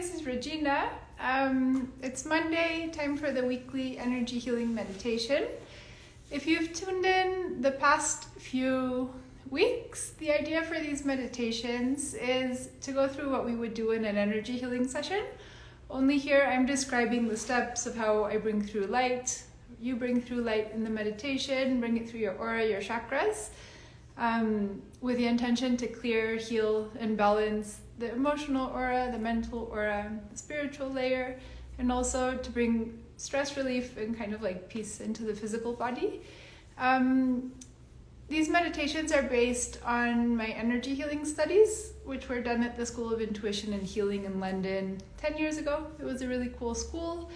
this is Regina. It's Monday, time for the weekly energy healing meditation. If you've tuned in the past few weeks, the idea for these meditations is to go through what we would do in an energy healing session. Only here I'm describing the steps of how I bring through light. You bring through light in the meditation, bring it through your aura, your chakras, with the intention to clear, heal, and balance the emotional aura, the mental aura, the spiritual layer, and also to bring stress relief and kind of like peace into the physical body. These meditations are based on my energy healing studies, which were done at the School of Intuition and Healing in London 10 years ago. It was a really cool school.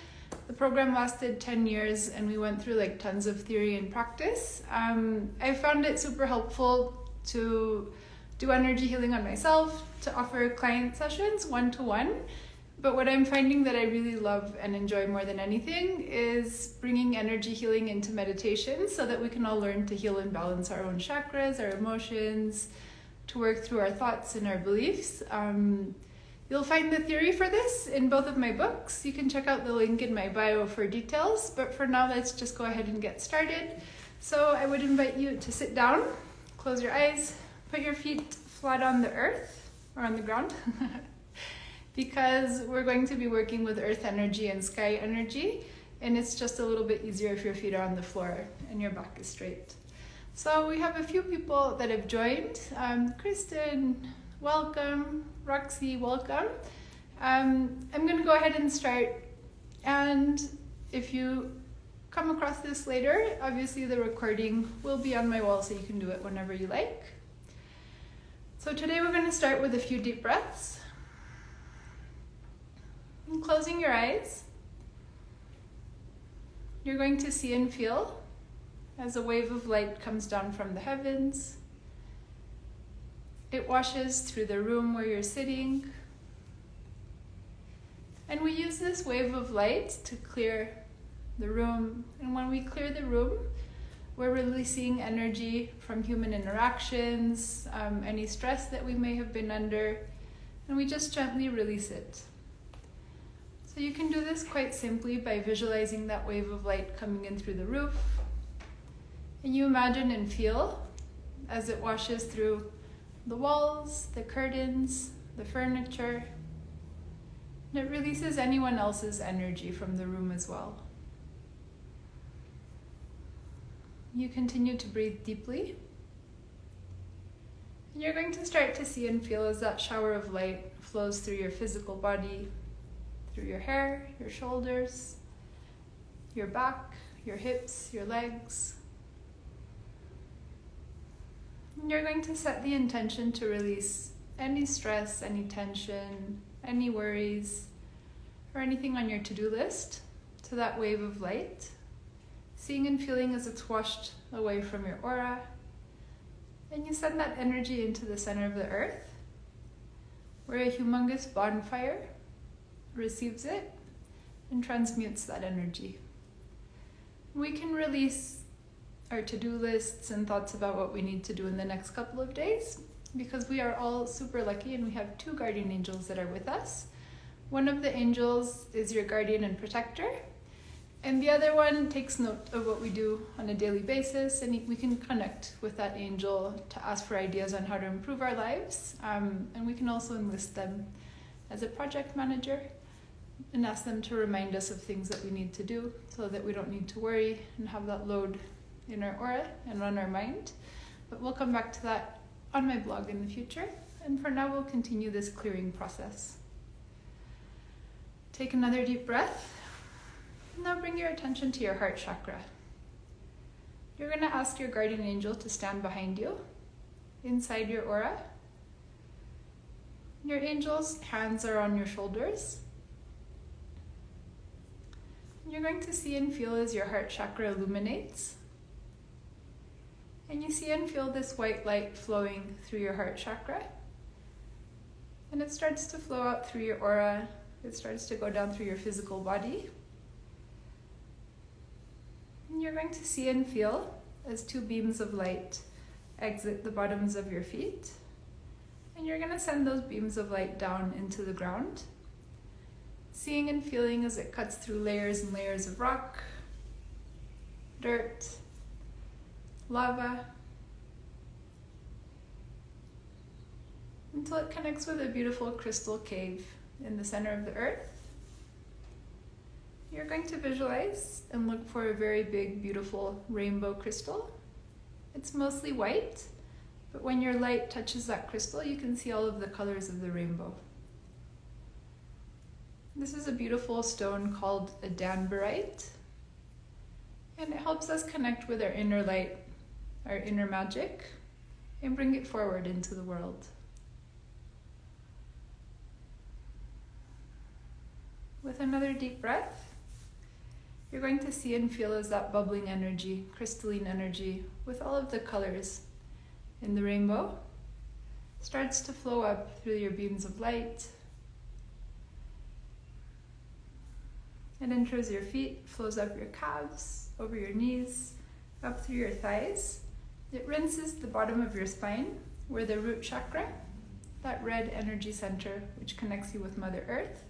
The program lasted 10 years and we went through like tons of theory and practice. I found it super helpful to do energy healing on myself, to offer client sessions one-to-one. But what I'm finding that I really love and enjoy more than anything is bringing energy healing into meditation so that we can all learn to heal and balance our own chakras, our emotions, to work through our thoughts and our beliefs. You'll find the theory for this in both of my books. You can check out the link in my bio for details, but for now, let's just go ahead and get started. So I would invite you to sit down, close your eyes, put your feet flat on the earth or on the ground because we're going to be working with earth energy and sky energy, and it's just a little bit easier if your feet are on the floor and your back is straight. So we have a few people that have joined. Kristen, welcome. Roxy, welcome. I'm going to go ahead and start, and if you come across this later, obviously the recording will be on my wall so you can do it whenever you like. So today we're going to start with a few deep breaths. And closing your eyes, you're going to see and feel as a wave of light comes down from the heavens. It washes through the room where you're sitting. And we use this wave of light to clear the room. And when we clear the room, we're releasing energy from human interactions, any stress that we may have been under, and we just gently release it. So you can do this quite simply by visualizing that wave of light coming in through the roof. And you imagine and feel as it washes through the walls, the curtains, the furniture, and it releases anyone else's energy from the room as well. You continue to breathe deeply. And you're going to start to see and feel as that shower of light flows through your physical body, through your hair, your shoulders, your back, your hips, your legs. And you're going to set the intention to release any stress, any tension, any worries, or anything on your to-do list to that wave of light. Seeing and feeling as it's washed away from your aura. And you send that energy into the center of the earth, where a humongous bonfire receives it and transmutes that energy. We can release our to-do lists and thoughts about what we need to do in the next couple of days because we are all super lucky and we have 2 guardian angels that are with us. One of the angels is your guardian and protector, and the other one takes note of what we do on a daily basis, and we can connect with that angel to ask for ideas on how to improve our lives. And we can also enlist them as a project manager and ask them to remind us of things that we need to do so that we don't need to worry and have that load in our aura and on our mind. But we'll come back to that on my blog in the future. And for now, we'll continue this clearing process. Take another deep breath. Now bring your attention to your heart chakra. You're going to ask your guardian angel to stand behind you, inside your aura. Your angel's hands are on your shoulders. You're going to see and feel as your heart chakra illuminates. And you see and feel this white light flowing through your heart chakra. And it starts to flow out through your aura. It starts to go down through your physical body. And you're going to see and feel as 2 beams of light exit the bottoms of your feet. And you're going to send those beams of light down into the ground. seeing and feeling as it cuts through layers and layers of rock, dirt, lava, until it connects with a beautiful crystal cave in the center of the earth. You're going to visualize and look for a very big, beautiful rainbow crystal. It's mostly white, but when your light touches that crystal, you can see all of the colors of the rainbow. This is a beautiful stone called a danbarite, and it helps us connect with our inner light, our inner magic, and bring it forward into the world. With another deep breath, you're going to see and feel as that bubbling energy, crystalline energy, with all of the colors in the rainbow, starts to flow up through your beams of light. It enters your feet, flows up your calves, over your knees, up through your thighs. It rinses the bottom of your spine, where the root chakra, that red energy center which connects you with Mother Earth,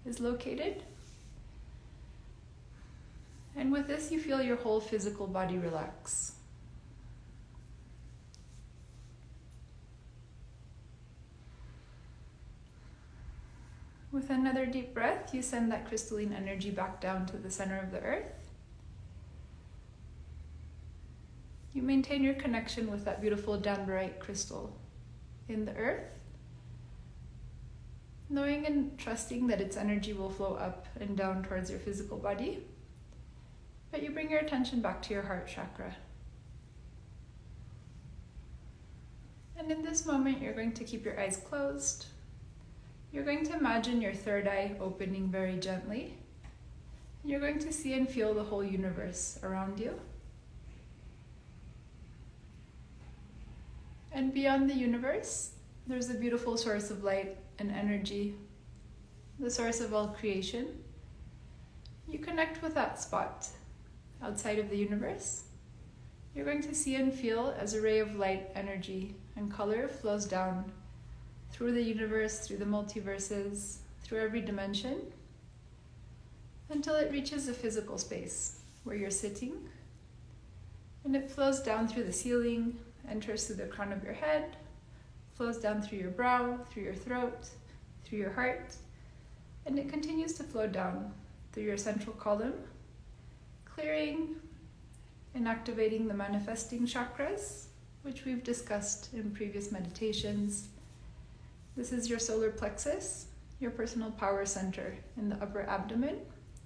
is located. And with this, you feel your whole physical body relax. With another deep breath, you send that crystalline energy back down to the center of the earth. You maintain your connection with that beautiful danbarite crystal in the earth, knowing and trusting that its energy will flow up and down towards your physical body. But you bring your attention back to your heart chakra. And in this moment, you're going to keep your eyes closed. You're going to imagine your third eye opening very gently. You're going to see and feel the whole universe around you. And beyond the universe, there's a beautiful source of light and energy, the source of all creation. You connect with that spot outside of the universe. You're going to see and feel as a ray of light, energy, and color flows down through the universe, through the multiverses, through every dimension, until it reaches a physical space where you're sitting. And it flows down through the ceiling, enters through the crown of your head, flows down through your brow, through your throat, through your heart, and it continues to flow down through your central column, clearing and activating the manifesting chakras, which we've discussed in previous meditations. This is your solar plexus, your personal power center in the upper abdomen,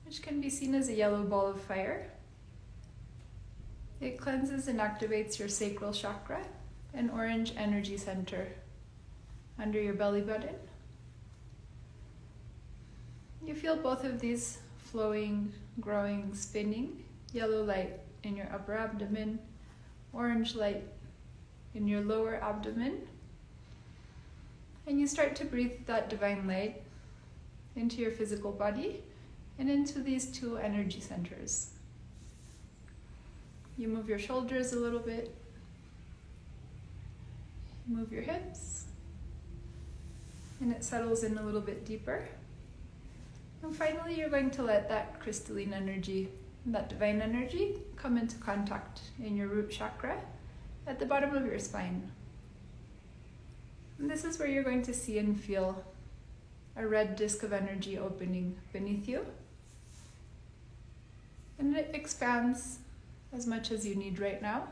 which can be seen as a yellow ball of fire. It cleanses and activates your sacral chakra, an orange energy center under your belly button. You feel both of these flowing, growing, spinning, yellow light in your upper abdomen, orange light in your lower abdomen. And you start to breathe that divine light into your physical body and into these two energy centers. You move your shoulders a little bit, move your hips, and it settles in a little bit deeper. And finally, you're going to let that crystalline energy, that divine energy, come into contact in your root chakra at the bottom of your spine. And this is where you're going to see and feel a red disc of energy opening beneath you. And it expands as much as you need right now.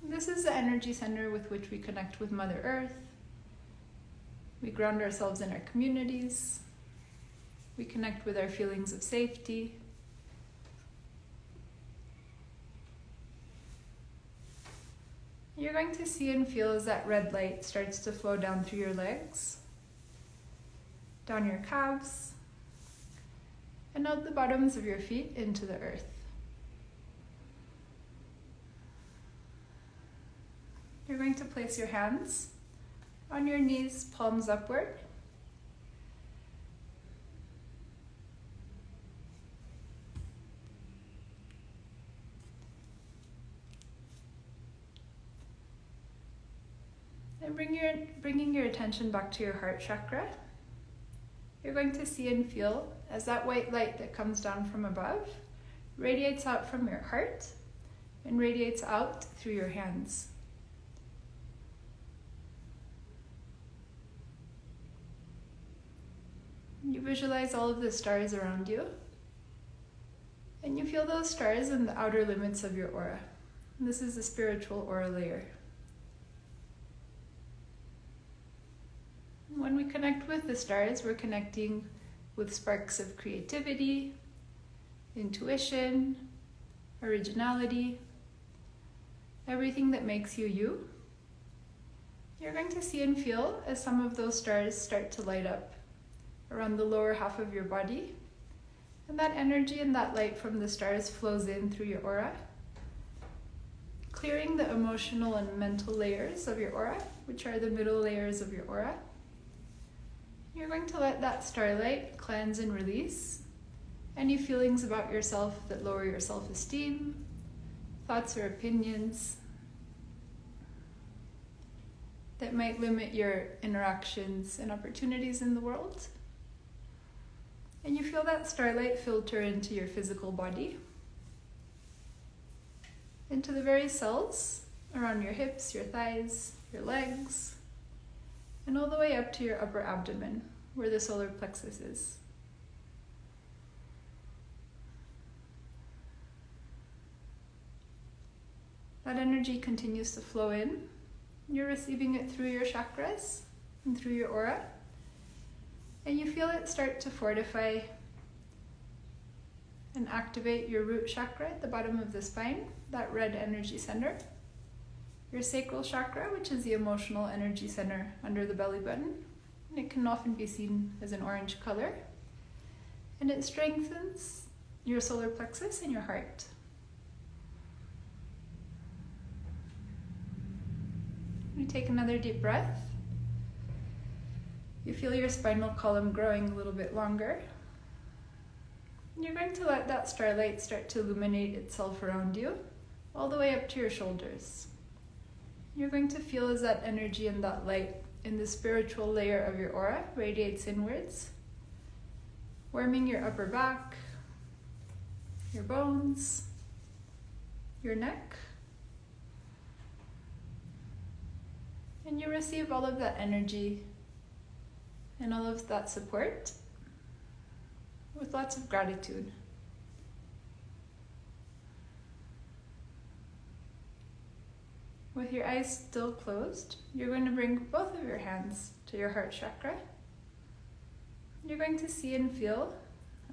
This is the energy center with which we connect with Mother Earth. We ground ourselves in our communities. We connect with our feelings of safety. You're going to see and feel as that red light starts to flow down through your legs, down your calves, and out the bottoms of your feet into the earth. You're going to place your hands on your knees, palms upward. And bringing your attention back to your heart chakra. you're going to see and feel as that white light that comes down from above radiates out from your heart and radiates out through your hands. You visualize all of the stars around you, and you feel those stars in the outer limits of your aura. This is the spiritual aura layer. When we connect with the stars, we're connecting with sparks of creativity, intuition, originality, everything that makes you you. You're going to see and feel as some of those stars start to light up around the lower half of your body, and that energy and that light from the stars flows in through your aura, clearing the emotional and mental layers of your aura, which are the middle layers of your aura. You're going to let that starlight cleanse and release any feelings about yourself that lower your self-esteem, thoughts or opinions that might limit your interactions and opportunities in the world. And you feel that starlight filter into your physical body, into the very cells around your hips, your thighs, your legs, and all the way up to your upper abdomen, where the solar plexus is. That energy continues to flow in. You're receiving it through your chakras and through your aura. And you feel it start to fortify and activate your root chakra at the bottom of the spine, that red energy center. Your sacral chakra, which is the emotional energy center under the belly button. And it can often be seen as an orange color. And it strengthens your solar plexus and your heart. You take another deep breath. You feel your spinal column growing a little bit longer. You're going to let that starlight start to illuminate itself around you, all the way up to your shoulders. You're going to feel as that energy and that light in the spiritual layer of your aura radiates inwards, warming your upper back, your bones, your neck. And you receive all of that energy and all of that support with lots of gratitude. With your eyes still closed, you're going to bring both of your hands to your heart chakra. You're going to see and feel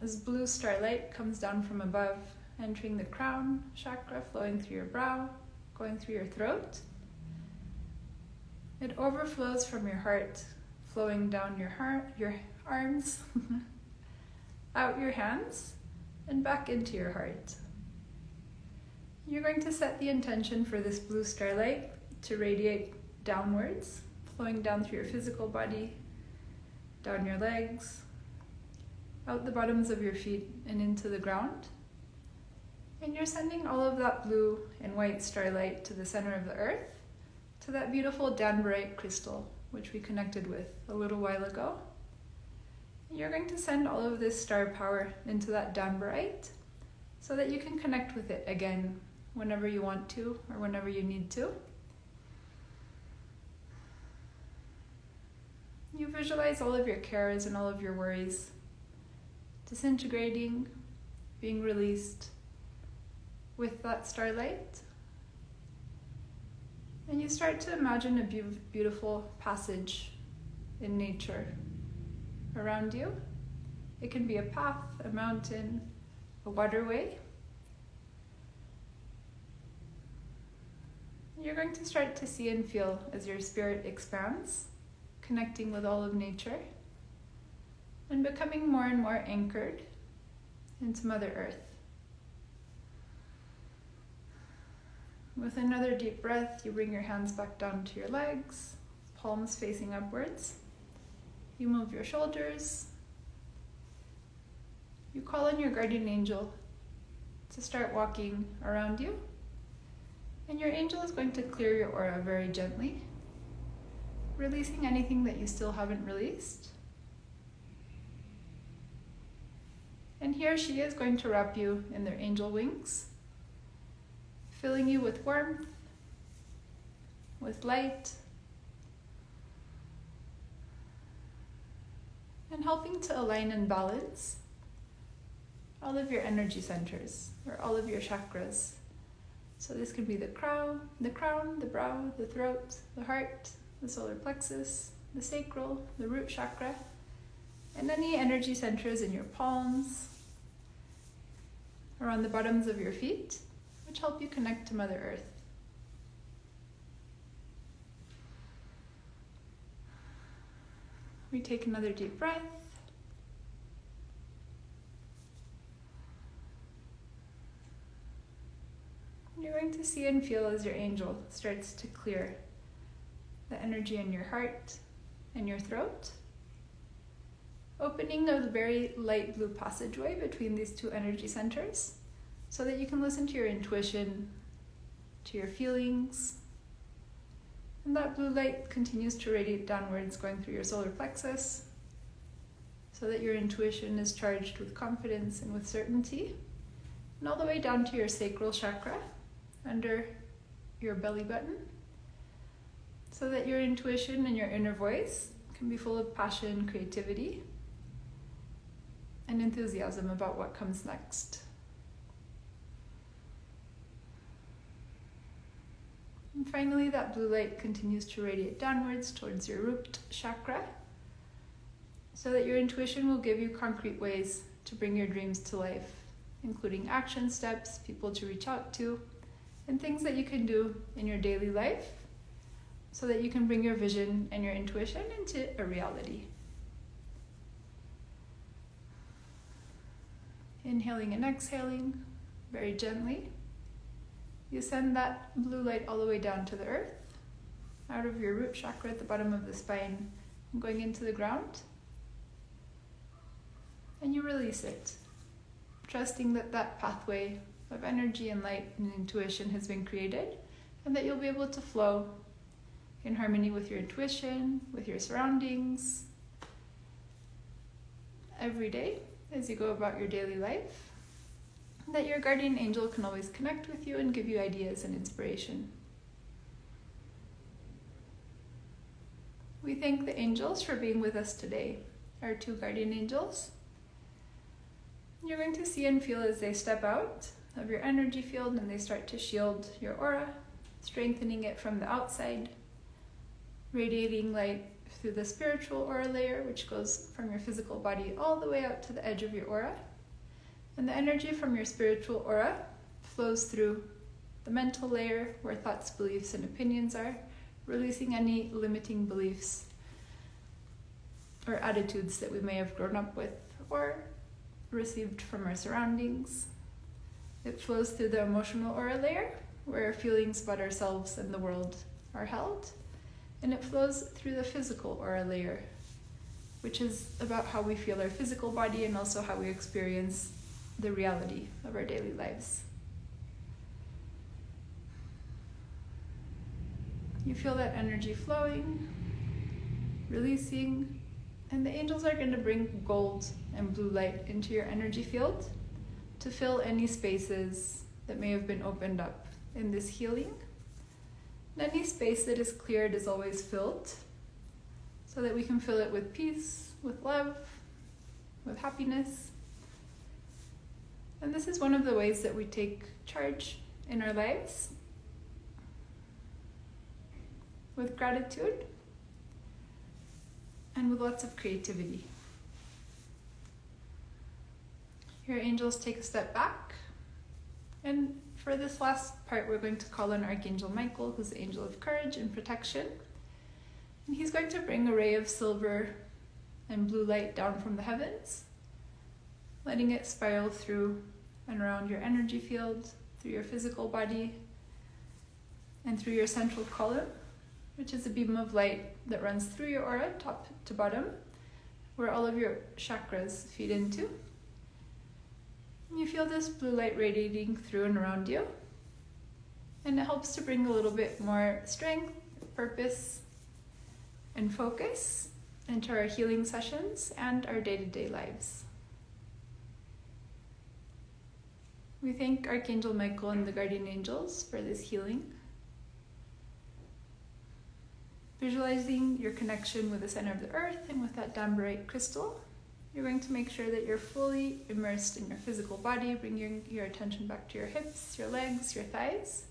as blue starlight comes down from above, entering the crown chakra, flowing through your brow, going through your throat. It overflows from your heart, flowing down your heart, your arms, out your hands, and back into your heart. You're going to set the intention for this blue starlight to radiate downwards, flowing down through your physical body, down your legs, out the bottoms of your feet and into the ground. And you're sending all of that blue and white starlight to the center of the earth, to that beautiful danbarite crystal, which we connected with a little while ago. You're going to send all of this star power into that danbarite so that you can connect with it again whenever you want to or whenever you need to. You visualize all of your cares and all of your worries disintegrating, being released with that starlight. And you start to imagine a beautiful passage in nature around you. It can be a path, a mountain, a waterway. You're going to start to see and feel as your spirit expands, connecting with all of nature and becoming more and more anchored into Mother Earth. With another deep breath, you bring your hands back down to your legs, palms facing upwards. You move your shoulders. You call on your guardian angel to start walking around you. And your angel is going to clear your aura very gently, releasing anything that you still haven't released. And he or she is going to wrap you in their angel wings, filling you with warmth, with light, and helping to align and balance all of your energy centers, or all of your chakras. So this could be the crown, the brow, the throat, the heart, the solar plexus, the sacral, the root chakra, and any energy centers in your palms or on the bottoms of your feet, which help you connect to Mother Earth. We take another deep breath. You're going to see and feel as your angel starts to clear the energy in your heart and your throat, opening a very light blue passageway between these two energy centers so that you can listen to your intuition, to your feelings. And that blue light continues to radiate downwards, going through your solar plexus so that your intuition is charged with confidence and with certainty, and all the way down to your sacral chakra under your belly button, so that your intuition and your inner voice can be full of passion, creativity, and enthusiasm about what comes next. And finally, that blue light continues to radiate downwards towards your root chakra, so that your intuition will give you concrete ways to bring your dreams to life, including action steps, people to reach out to, and things that you can do in your daily life so that you can bring your vision and your intuition into a reality. Inhaling and exhaling very gently. You send that blue light all the way down to the earth, out of your root chakra at the bottom of the spine, and going into the ground. And you release it, trusting that that pathway of energy and light and intuition has been created, and that you'll be able to flow in harmony with your intuition, with your surroundings, every day as you go about your daily life. That your guardian angel can always connect with you and give you ideas and inspiration. We thank the angels for being with us today, our two guardian angels. You're going to see and feel as they step out of your energy field and they start to shield your aura, strengthening it from the outside, radiating light through the spiritual aura layer, which goes from your physical body all the way out to the edge of your aura. And the energy from your spiritual aura flows through the mental layer where thoughts, beliefs, and opinions are, releasing any limiting beliefs or attitudes that we may have grown up with or received from our surroundings. It flows through the emotional aura layer where our feelings about ourselves and the world are held. And it flows through the physical aura layer, which is about how we feel our physical body and also how we experience the reality of our daily lives. You feel that energy flowing, releasing, and the angels are going to bring gold and blue light into your energy field to fill any spaces that may have been opened up in this healing. And any space that is cleared is always filled, so that we can fill it with peace, with love, with happiness. And this is one of the ways that we take charge in our lives, with gratitude and with lots of creativity. Your angels take a step back, and for this last part we're going to call on Archangel Michael, who's the angel of courage and protection. And he's going to bring a ray of silver and blue light down from the heavens, letting it spiral through and around your energy field, through your physical body, and through your central column, which is a beam of light that runs through your aura, top to bottom, where all of your chakras feed into. And you feel this blue light radiating through and around you, and it helps to bring a little bit more strength, purpose, and focus into our healing sessions and our day-to-day lives. We thank Archangel Michael and the guardian angels for this healing. Visualizing your connection with the center of the earth and with that dambarite crystal, you're going to make sure that you're fully immersed in your physical body, bringing your attention back to your hips, your legs, your thighs.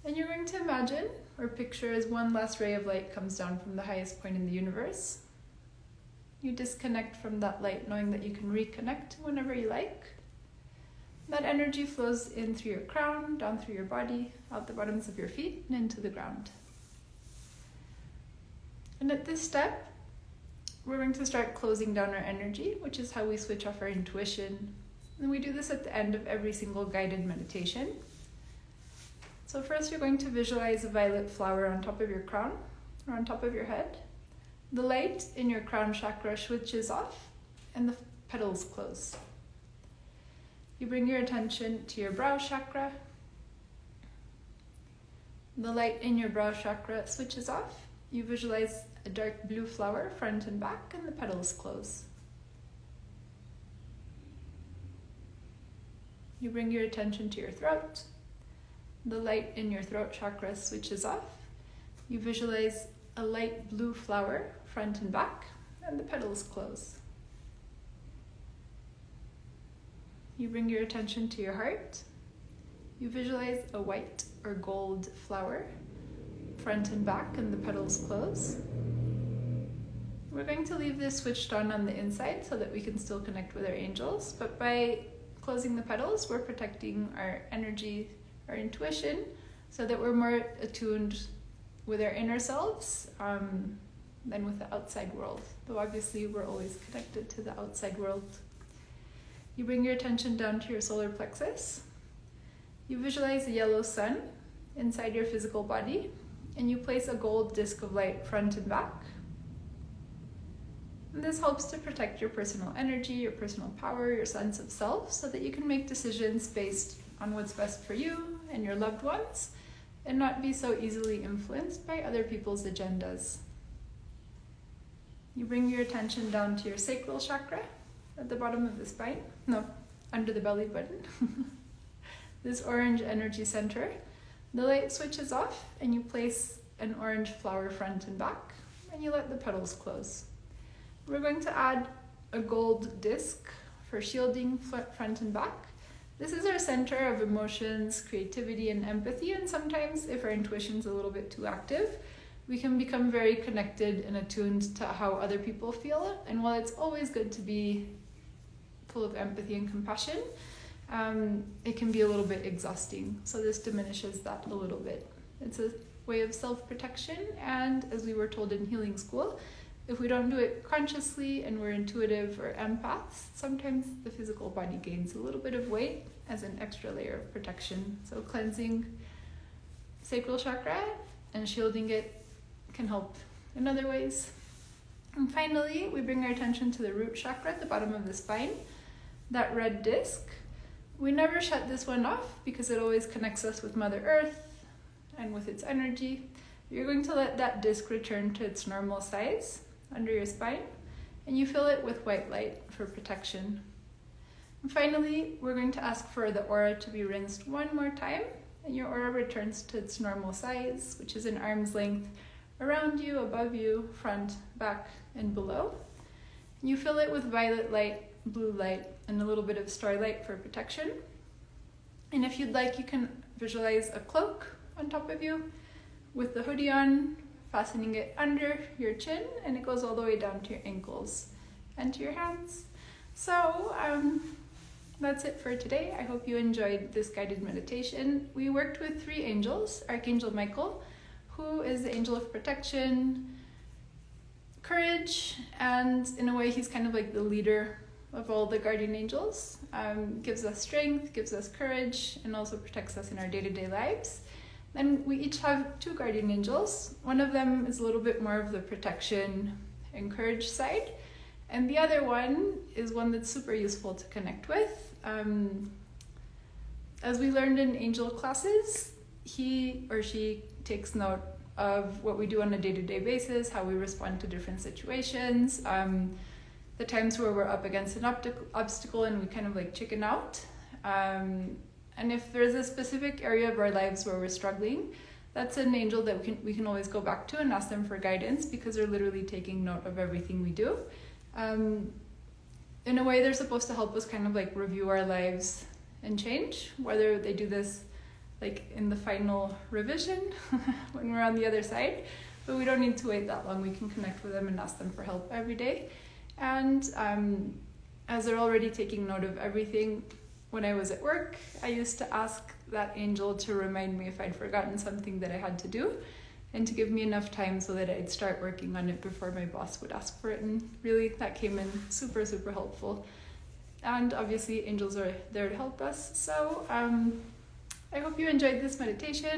And you're going to imagine or picture as one last ray of light comes down from the highest point in the universe. You disconnect from that light, knowing that you can reconnect whenever you like. That energy flows in through your crown, down through your body, out the bottoms of your feet, and into the ground. And at this step, we're going to start closing down our energy, which is how we switch off our intuition. And we do this at the end of every single guided meditation. So first, you're going to visualize a violet flower on top of your crown, or on top of your head. The light in your crown chakra switches off, and the petals close. You bring your attention to your brow chakra. The light in your brow chakra switches off. You visualize a dark blue flower front and back, and the petals close. You bring your attention to your throat. The light in your throat chakra switches off. You visualize a light blue flower front and back, and the petals close. You bring your attention to your heart. You visualize a white or gold flower front and back, and the petals close. We're going to leave this switched on the inside so that we can still connect with our angels, but by closing the petals, we're protecting our energy, our intuition, so that we're more attuned with our inner selves than with the outside world, though obviously we're always connected to the outside world. You bring your attention down to your solar plexus. You visualize a yellow sun inside your physical body, and you place a gold disc of light front and back. And this helps to protect your personal energy, your personal power, your sense of self, so that you can make decisions based on what's best for you and your loved ones, and not be so easily influenced by other people's agendas. You bring your attention down to your sacral chakra at the bottom of the spine, under the belly button. This orange energy center. The light switches off, and you place an orange flower front and back, and you let the petals close. We're going to add a gold disc for shielding front and back. This is our center of emotions, creativity, and empathy, and sometimes if our intuition's a little bit too active, we can become very connected and attuned to how other people feel. And while it's always good to be full of empathy and compassion, it can be a little bit exhausting. So this diminishes that a little bit. It's a way of self-protection, and as we were told in healing school, if we don't do it consciously and we're intuitive or empaths, sometimes the physical body gains a little bit of weight as an extra layer of protection. So cleansing sacral chakra and shielding it can help in other ways. And finally, we bring our attention to the root chakra at the bottom of the spine, that red disc. We never shut this one off because it always connects us with Mother Earth and with its energy. You're going to let that disc return to its normal size under your spine, and you fill it with white light for protection. And finally, we're going to ask for the aura to be rinsed one more time, and your aura returns to its normal size, which is an arm's length around you, above you, front, back, and below. And you fill it with violet light, blue light, and a little bit of starlight for protection. And if you'd like, you can visualize a cloak on top of you with the hoodie on, fastening it under your chin, and it goes all the way down to your ankles and to your hands. So that's it for today. I hope you enjoyed this guided meditation. We worked with 3 angels: Archangel Michael, who is the angel of protection, courage, and in a way he's kind of like the leader of all the guardian angels. Gives us strength, gives us courage, and also protects us in our day-to-day lives. Then we each have 2 guardian angels. One of them is a little bit more of the protection and courage side, and the other one is one that's super useful to connect with. As we learned in angel classes, he or she takes note of what we do on a day-to-day basis, how we respond to different situations, the times where we're up against an obstacle and we kind of like chicken out. And if there's a specific area of our lives where we're struggling, that's an angel that we can always go back to and ask them for guidance, because they're literally taking note of everything we do. In a way, they're supposed to help us kind of like review our lives and change, whether they do this like in the final revision when we're on the other side. But we don't need to wait that long. We can connect with them and ask them for help every day. And as they're already taking note of everything, when I was at work, I used to ask that angel to remind me if I'd forgotten something that I had to do, and to give me enough time so that I'd start working on it before my boss would ask for it. And really, that came in super, super helpful. And obviously, angels are there to help us. So I hope you enjoyed this meditation.